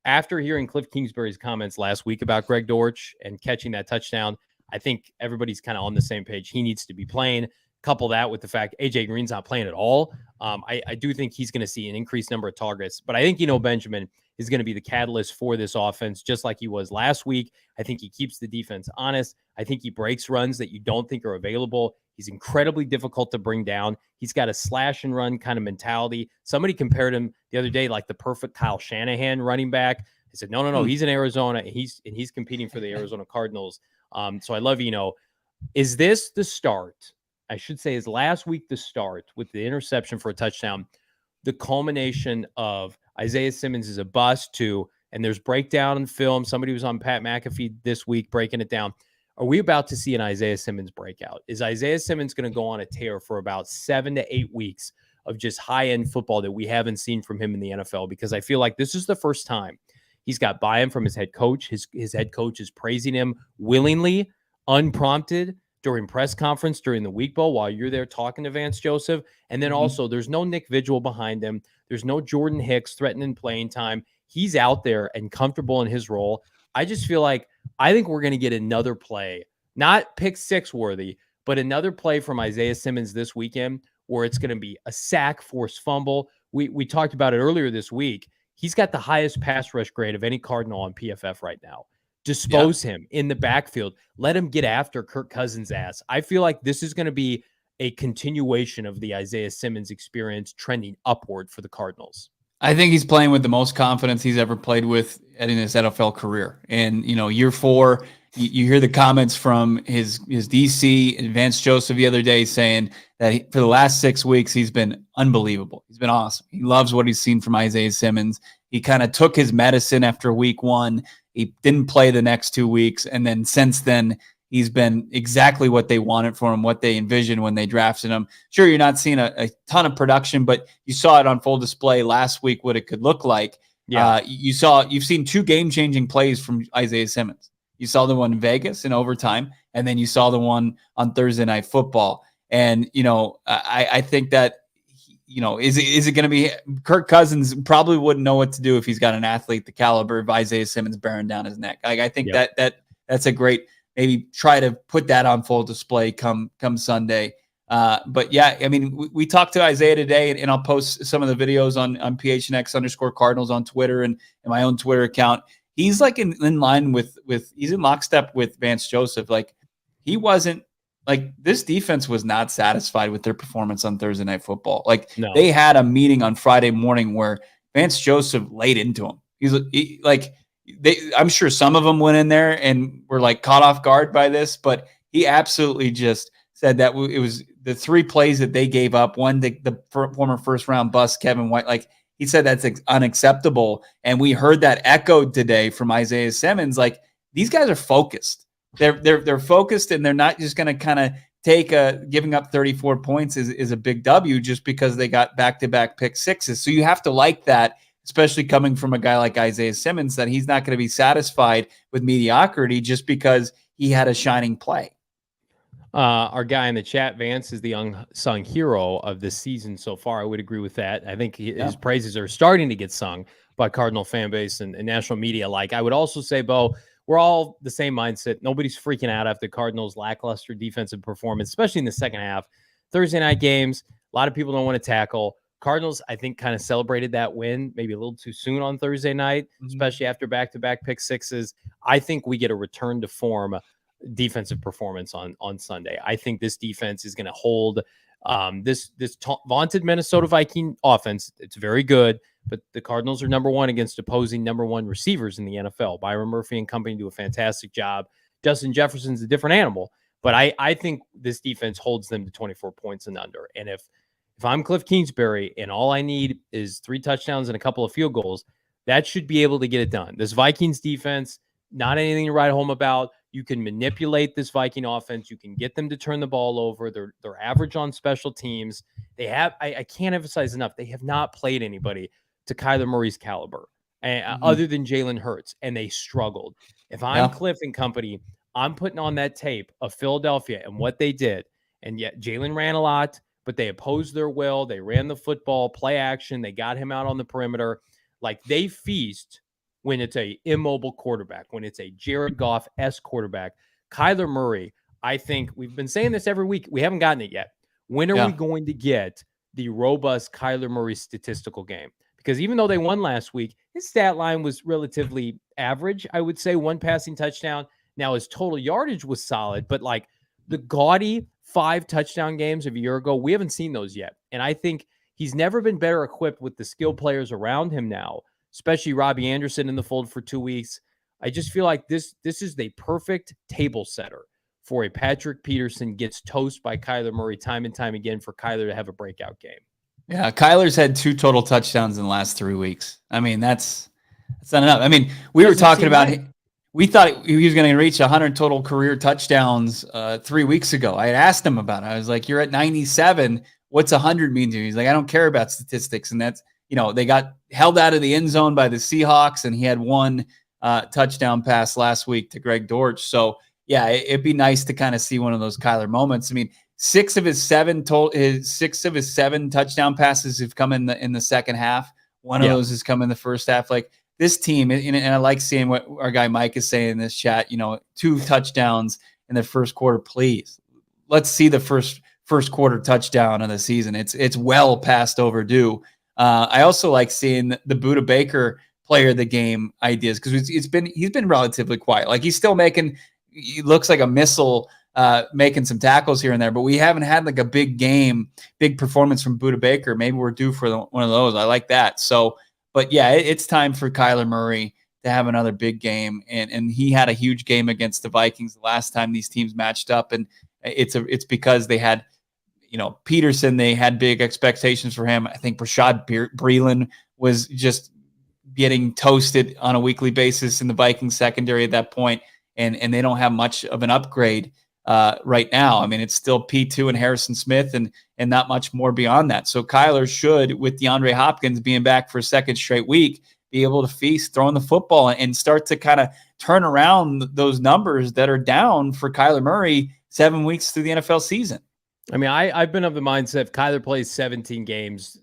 After hearing Kliff Kingsbury's comments last week about Greg Dortch and catching that touchdown, I think everybody's kind of on the same page. He needs to be playing. Couple that with the fact AJ Green's not playing at all. I do think he's going to see an increased number of targets, but I think Benjamin is going to be the catalyst for this offense, just like he was last week. I think he keeps the defense honest. I think he breaks runs that you don't think are available. He's incredibly difficult to bring down. He's got a slash and run kind of mentality. Somebody compared him the other day like the perfect Kyle Shanahan running back. I said, no, he's in Arizona, and he's competing for the Arizona Cardinals. So I love Is this the start? I should say, is last week the start with the interception for a touchdown, the culmination of Isaiah Simmons is a bust too, and there's breakdown in film. Somebody was on Pat McAfee this week breaking it down. Are we about to see an Isaiah Simmons breakout? Is Isaiah Simmons going to go on a tear for about 7 to 8 weeks of just high-end football that we haven't seen from him in the NFL? Because I feel like this is the first time he's got buy-in from his head coach. His head coach is praising him willingly, unprompted, during press conference, during the week bowl, while you're there talking to Vance Joseph. And then also there's no Nick Vigil behind him. There's no Jordan Hicks threatening playing time. He's out there and comfortable in his role. I just feel like I think we're going to get another play, not pick six worthy, but another play from Isaiah Simmons this weekend where it's going to be a sack, forced fumble. We talked about it earlier this week. He's got the highest pass rush grade of any Cardinal on PFF right now. Dispose him in the backfield. Let him get after Kirk Cousins' ass. I feel like this is going to be a continuation of the Isaiah Simmons experience trending upward for the Cardinals. I think he's playing with the most confidence he's ever played with in his NFL career. And, year 4, you hear the comments from his DC and Vance Joseph the other day saying that for the last 6 weeks, he's been unbelievable. He's been awesome. He loves what he's seen from Isaiah Simmons. He kind of took his medicine after week 1. He didn't play the next 2 weeks. And then since then, he's been exactly what they wanted for him, what they envisioned when they drafted him. Sure, you're not seeing a ton of production, but you saw it on full display last week, what it could look like. Yeah. You've seen 2 game-changing plays from Isaiah Simmons. You saw the one in Vegas in overtime, and then you saw the one on Thursday Night Football. And, I think that, is it going to be Kirk Cousins probably wouldn't know what to do if he's got an athlete the caliber of Isaiah Simmons bearing down his neck. I think that's a great, maybe try to put that on full display come Sunday. But yeah, I mean, we talked to Isaiah today, and I'll post some of the videos on PHNX_Cardinals on Twitter and my own Twitter account. He's like in line with he's in lockstep with Vance Joseph. Like he wasn't, like this defense was not satisfied with their performance on Thursday Night Football. Like they had a meeting on Friday morning where Vance Joseph laid into him. I'm sure some of them went in there and were like caught off guard by this, but he absolutely just said that it was the 3 plays that they gave up. One, the former first round bust, Kevin White, like he said, that's unacceptable. And we heard that echoed today from Isaiah Simmons. Like, these guys are focused. They're focused, and they're not just going to kind of take giving up 34 points is a big W just because they got back-to-back pick sixes. So you have to like that, especially coming from a guy like Isaiah Simmons, that he's not going to be satisfied with mediocrity just because he had a shining play. Our guy in the chat, Vance, is the unsung hero of this season so far. I would agree with that. I think his praises are starting to get sung by Cardinal fan base and national media alike. I would also say, Bo, we're all the same mindset. Nobody's freaking out after Cardinals' lackluster defensive performance, especially in the second half. Thursday night games, a lot of people don't want to tackle. Cardinals, I think, kind of celebrated that win maybe a little too soon on Thursday night, especially after back-to-back pick sixes. I think we get a return to form defensive performance on Sunday. I think this defense is going to hold this vaunted Minnesota Viking offense. It's very good, but the Cardinals are number 1 against opposing number 1 receivers in the NFL. Byron Murphy and company do a fantastic job. Justin Jefferson's a different animal, but I think this defense holds them to 24 points and under. And if I'm Kliff Kingsbury and all I need is 3 touchdowns and a couple of field goals, that should be able to get it done. This Vikings defense, not anything to write home about. You can manipulate this Viking offense. You can get them to turn the ball over. They're average on special teams. They have, I can't emphasize enough, they have not played anybody to Kyler Murray's caliber other than Jalen Hurts, and they struggled. If I'm Kliff and company, I'm putting on that tape of Philadelphia and what they did. And yet Jalen ran a lot, but they opposed their will. They ran the football, play action. They got him out on the perimeter. Like, they feast when it's a immobile quarterback, when it's a Jared Goff-esque quarterback. Kyler Murray, I think we've been saying this every week. We haven't gotten it yet. When are we going to get the robust Kyler Murray statistical game? Because even though they won last week, his stat line was relatively average. I would say 1 passing touchdown. Now his total yardage was solid, but like the gaudy 5 touchdown games of a year ago, we haven't seen those yet. And I think he's never been better equipped with the skilled players around him now, especially Robbie Anderson in the fold for 2 weeks. I just feel like this is the perfect table setter for a Patrick Peterson gets toast by Kyler Murray time and time again for Kyler to have a breakout game. Yeah, Kyler's had 2 total touchdowns in the last 3 weeks. I mean, that's not enough. I mean, we were talking about we thought he was going to reach 100 total career touchdowns 3 weeks ago. I had asked him about it. I was like, "You're at 97. What's 100 mean to you?" He's like, "I don't care about statistics." And that's, they got held out of the end zone by the Seahawks, and he had 1 touchdown pass last week to Greg Dortch. So yeah, it'd be nice to kind of see one of those Kyler moments. I mean, 6 of his 7 touchdown passes have come in the second half. One of those has come in the first half. Like, this team, and I like seeing what our guy Mike is saying in this chat. 2 touchdowns in the first quarter, please. Let's see the first quarter touchdown of the season. It's well past overdue. I also like seeing the Budda Baker player of the game ideas, because he's been relatively quiet. Like, he's still he looks like a missile, making some tackles here and there, but we haven't had like a big performance from Budda Baker. Maybe we're due for one of those. I like that. So, but yeah, it's time for Kyler Murray to have another big game, and he had a huge game against the Vikings the last time these teams matched up, and it's because they had, Peterson. They had big expectations for him. I think Rashad Breeland was just getting toasted on a weekly basis in the Vikings secondary at that point, and they don't have much of an upgrade right now. I mean, it's still P2 and Harrison Smith and not much more beyond that. So Kyler should, with DeAndre Hopkins being back for a second straight week, be able to feast throwing the football and start to kind of turn around those numbers that are down for Kyler Murray 7 weeks through the NFL season. I mean, I've been of the mindset if Kyler plays 17 games,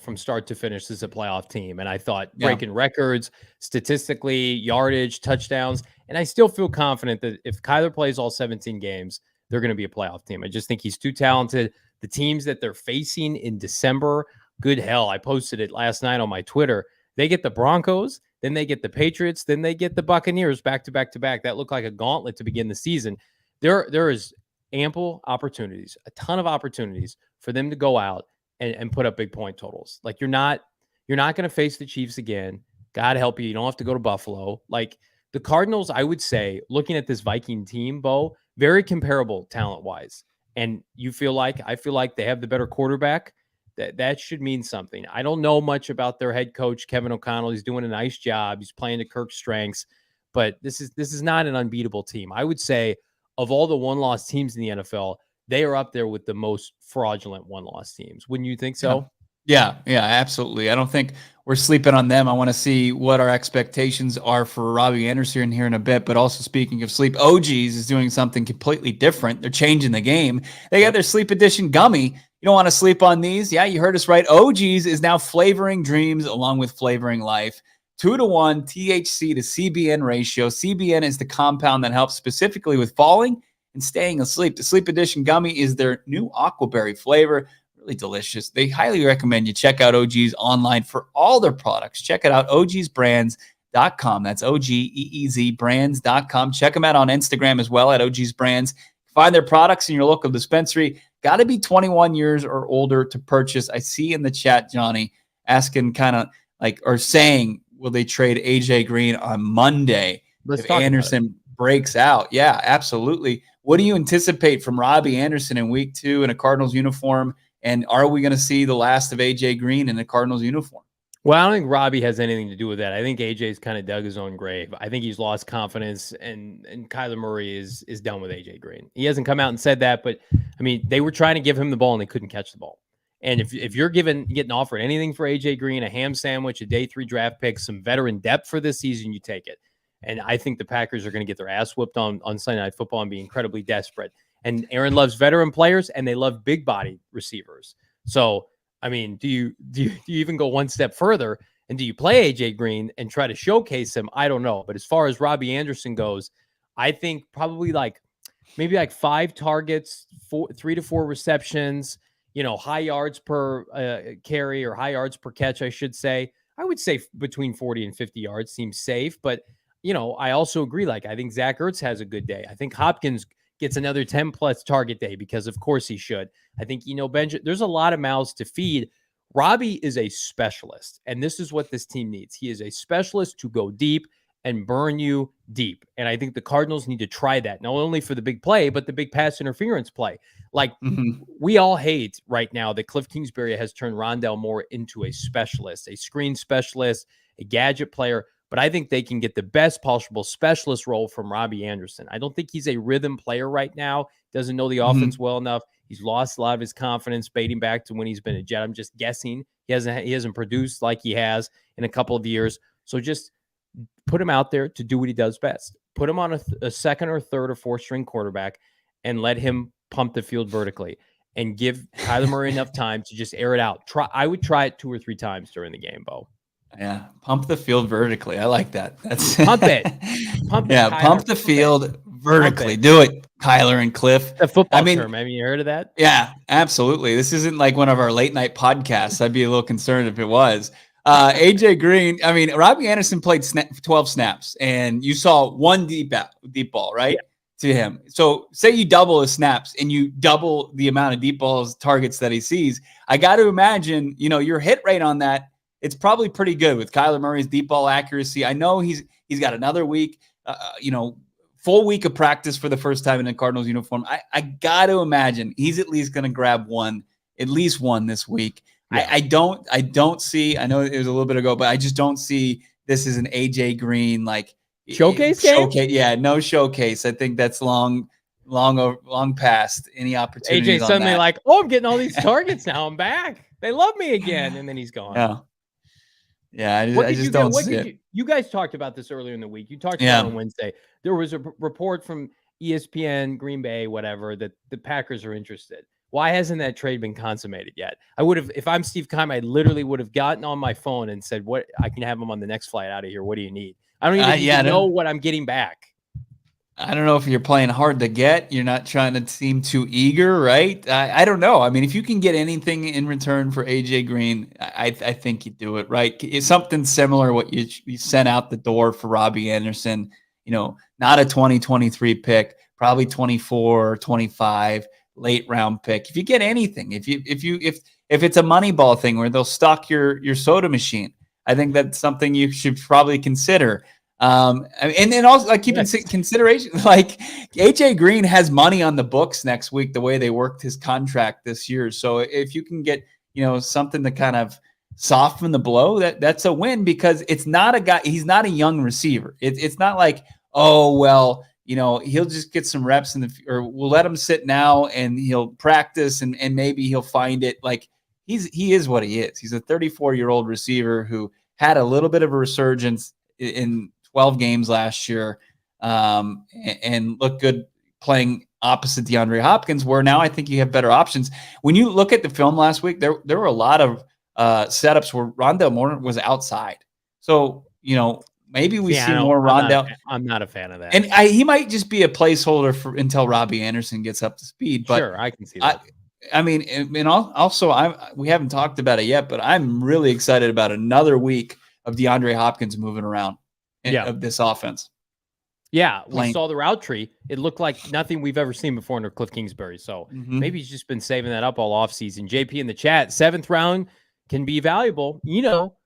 from start to finish, this is a playoff team. And I thought breaking records, statistically, yardage, touchdowns. And I still feel confident that if Kyler plays all 17 games, they're going to be a playoff team. I just think he's too talented. The teams that they're facing in December, good hell, I posted it last night on my Twitter. They get the Broncos, then they get the Patriots, then they get the Buccaneers back to back to back. That looked like a gauntlet to begin the season. There is ample opportunities, a ton of opportunities for them to go out and put up big point totals. Like, you're not You're not going to face the Chiefs again. God help you. You don't have to go to Buffalo. Like the Cardinals, I would say, looking at this Viking team, Bo, very comparable talent-wise. And I feel like they have the better quarterback. That should mean something. I don't know much about their head coach, Kevin O'Connell. He's doing a nice job. He's playing to Kirk's strengths, but this is not an unbeatable team. I would say of all the one-loss teams in the NFL, they are up there with the most fraudulent one-loss teams. Wouldn't you think so? Yeah, absolutely. I don't think we're sleeping on them. I want to see what our expectations are for Robbie Anderson here in a bit. But also, speaking of sleep, OGs is doing something completely different. They're changing the game. They got their sleep edition gummy. You don't want to sleep on these? Yeah, you heard us right. OGs is now flavoring dreams along with flavoring life. 2-to-1 THC to CBN ratio. CBN is the compound that helps specifically with falling and staying asleep. The sleep edition gummy is their new aquaberry flavor. Really delicious. They highly recommend you check out OG's online for all their products. Check it out, ogsbrands.com. That's OGEEZ brands.com. Check them out on Instagram as well at OG's Brands. Find their products in your local dispensary. Got to be 21 years or older to purchase. I see in the chat, Johnny, asking kind of like, or saying, will they trade AJ Green on Monday if Anderson breaks out? Yeah, absolutely. What do you anticipate from Robbie Anderson in week 2 in a Cardinals uniform? And are we going to see the last of AJ Green in the Cardinals uniform? Well, I don't think Robbie has anything to do with that. I think AJ's kind of dug his own grave. I think he's lost confidence, and Kyler Murray is done with AJ Green. He hasn't come out and said that, but I mean, they were trying to give him the ball and they couldn't catch the ball. And if you're getting offered anything for AJ Green, a ham sandwich, a day 3 draft pick, some veteran depth for this season, you take it. And I think the Packers are going to get their ass whooped on Sunday Night Football and be incredibly desperate. And Aaron loves veteran players, and they love big body receivers. So, I mean, do you even go one step further, and do you play AJ Green and try to showcase him? I don't know. But as far as Robbie Anderson goes, I think probably maybe 5 targets, 3 to 4 receptions, high yards per carry or high yards per catch, I should say. I would say between 40 and 50 yards seems safe. But, I also agree. I think Zach Ertz has a good day. I think Hopkins gets another 10-plus target day because, of course, he should. I think, Benjamin, there's a lot of mouths to feed. Robbie is a specialist, and this is what this team needs. He is a specialist to go deep and burn you deep. And I think the Cardinals need to try that, not only for the big play, but the big pass interference play. We all hate right now that Kliff Kingsbury has turned Rondale Moore into a specialist, a screen specialist, a gadget player. But I think they can get the best possible specialist role from Robbie Anderson. I don't think he's a rhythm player right now. Doesn't know the offense well enough. He's lost a lot of his confidence, dating back to when he's been a Jet. I'm just guessing. He hasn't produced like he has in a couple of years. So just put him out there to do what he does best. Put him on a second or third or fourth string quarterback and let him pump the field vertically and give Kyler Murray enough time to just air it out. I would try it 2 or 3 times during the game, Bo. Yeah, pump the field vertically. I like that. That's pump it. Yeah, Kyler, pump the field vertically. Do it, Kyler and Kliff. The football term. Have you heard of that? Yeah, absolutely. This isn't like one of our late night podcasts. I'd be a little concerned if it was. AJ Green. I mean, Robbie Anderson played 12 snaps, and you saw 1 deep ball, right? Yeah. To him. So say you double his snaps and you double the amount of deep balls targets that he sees. I got to imagine, your hit rate on that. It's probably pretty good with Kyler Murray's deep ball accuracy. I know he's got another week, full week of practice for the first time in a Cardinals uniform. I got to imagine he's at least going to grab at least one this week. Yeah. I don't see. I know it was a little bit ago, but I just don't see this as an AJ Green showcase game. Yeah, no showcase. I think that's long past any opportunity. AJ suddenly I'm getting all these targets now. I'm back. They love me again, and then he's gone. Yeah. Yeah, I just don't see it. You guys talked about this earlier in the week. You talked about it on Wednesday. There was a report from ESPN, Green Bay, whatever, that the Packers are interested. Why hasn't that trade been consummated yet? I would have, if I'm Steve Keim, I literally would have gotten on my phone and said, "What? I can have him on the next flight out of here. What do you need?" I don't even know what I'm getting back. I don't know if you're playing hard to get. You're not trying to seem too eager, right? I don't know. I mean, if you can get anything in return for AJ Green, I think you do it, right? It's something similar what you sent out the door for Robbie Anderson. Not a 2023 pick, probably 24 or 25, late round pick, if you get anything, if it's a money ball thing where they'll stock your soda machine, I think that's something you should probably consider. And then also like keep in consideration, like AJ Green has money on the books next week, the way they worked his contract this year. So if you can get, something to kind of soften the blow, that's a win, because it's not a guy, he's not a young receiver. It's not like, oh, well, he'll just get some reps or we'll let him sit now and he'll practice and maybe he'll find it. Like he is what he is. He's a 34-year-old receiver who had a little bit of a resurgence in 12 games last year, and looked good playing opposite DeAndre Hopkins, where now I think you have better options. When you look at the film last week, there were a lot of setups where Rondale Moore was outside. So, maybe we see more Rondale. I'm not a fan of that. And he might just be a placeholder until Robbie Anderson gets up to speed. But sure, I can see that. I mean, and also we haven't talked about it yet, but I'm really excited about another week of DeAndre Hopkins moving around of this offense. Yeah, we saw the route tree. It looked like nothing we've ever seen before under Kliff Kingsbury. So maybe he's just been saving that up all offseason. JP in the chat, 7th round can be valuable.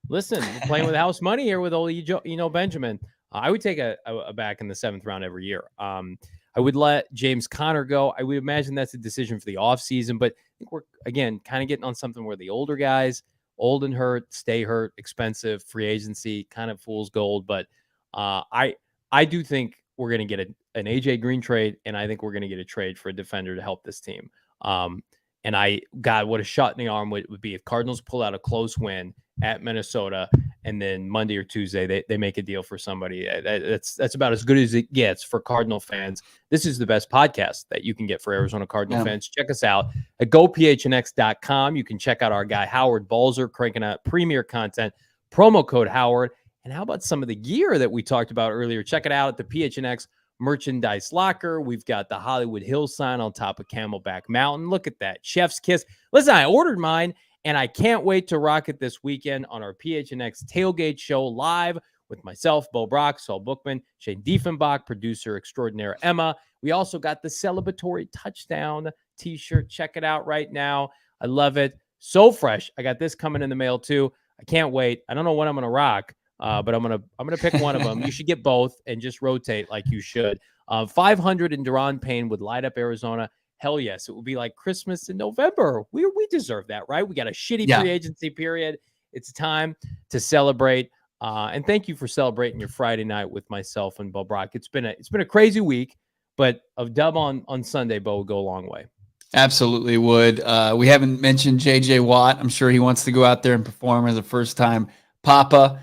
Listen, we're playing with house money here with old Benjamin. I would take a back in the 7th round every year. I would let James Conner go. I would imagine that's a decision for the offseason, but I think we're, again, kind of getting on something where the older guys, old and hurt, stay hurt, expensive, free agency, kind of fool's gold. But I do think we're going to get an AJ Green trade, and I think we're going to get a trade for a defender to help this team. And God, what a shot in the arm would be if Cardinals pull out a close win at Minnesota, and then Monday or Tuesday they make a deal for somebody. That's about as good as it gets for Cardinal fans. This is the best podcast that you can get for Arizona Cardinal fans. Check us out at gophnx.com. You can check out our guy Howard Balzer cranking out premier content. Promo code Howard. And how about some of the gear that we talked about earlier? Check it out at the PHNX merchandise locker. We've got the Hollywood Hills sign on top of Camelback Mountain. Look at that. Chef's kiss. Listen, I ordered mine, and I can't wait to rock it this weekend on our PHNX tailgate show live with myself, Bo Brock, Saul Bookman, Shane Diefenbach, producer extraordinaire Emma. We also got the celebratory touchdown t-shirt. Check it out right now. I love it. So fresh. I got this coming in the mail too. I can't wait. I don't know what I'm going to rock. But I'm gonna pick one of them. You should get both and just rotate like you should. 500 in Duran Payne would light up Arizona. Hell yes, it would be like Christmas in November. We deserve that, right? We got a shitty free agency period. It's time to celebrate. And thank you for celebrating your Friday night with myself and Bo Brock. It's been a crazy week, but a dub on Sunday, Bo, would go a long way. Absolutely would. We haven't mentioned JJ Watt. I'm sure he wants to go out there and perform as a first-time Papa.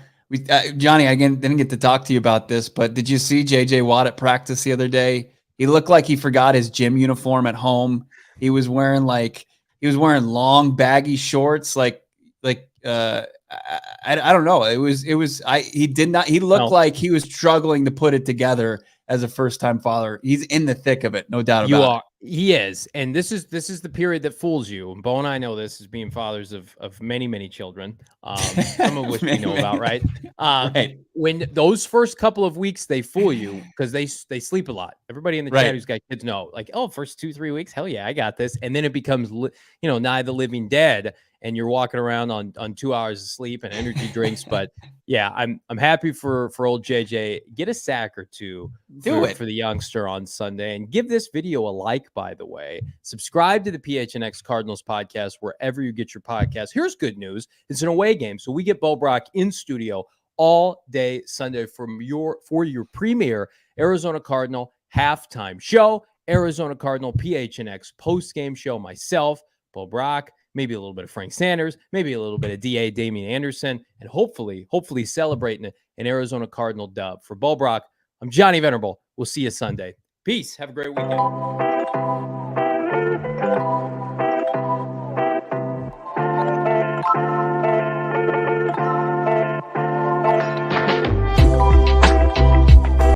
Johnny, I didn't get to talk to you about this, but did you see JJ Watt at practice the other day? He looked like he forgot his gym uniform at home. He was wearing long baggy shorts, I don't know. He looked like he was struggling to put it together as a first-time father. He's in the thick of it, no doubt about it. He is. And this is the period that fools you. Bo and I know this as being fathers of many, many children. Some of which we know about, right? Right. When those first couple of weeks, they fool you because they sleep a lot. Everybody in the chat who's got kids know, like, oh, first 2-3 weeks, hell yeah, I got this. And then it becomes, nigh the living dead. And you're walking around on 2 hours of sleep and energy drinks. But yeah, I'm happy for old JJ. Get a sack or two for the youngster on Sunday, and give this video a like, by the way. Subscribe to the PHNX Cardinals podcast wherever you get your podcast. Here's good news. It's an away game. So we get Bo Brock in studio all day Sunday for your premier Arizona Cardinal halftime show, Arizona Cardinal PHNX post-game show, myself, Bo Brock, maybe a little bit of Frank Sanders, maybe a little bit of DA Damian Anderson, and hopefully celebrating an Arizona Cardinal dub. For Bo Brock, I'm Johnny Venerable. We'll see you Sunday. Peace. Have a great weekend.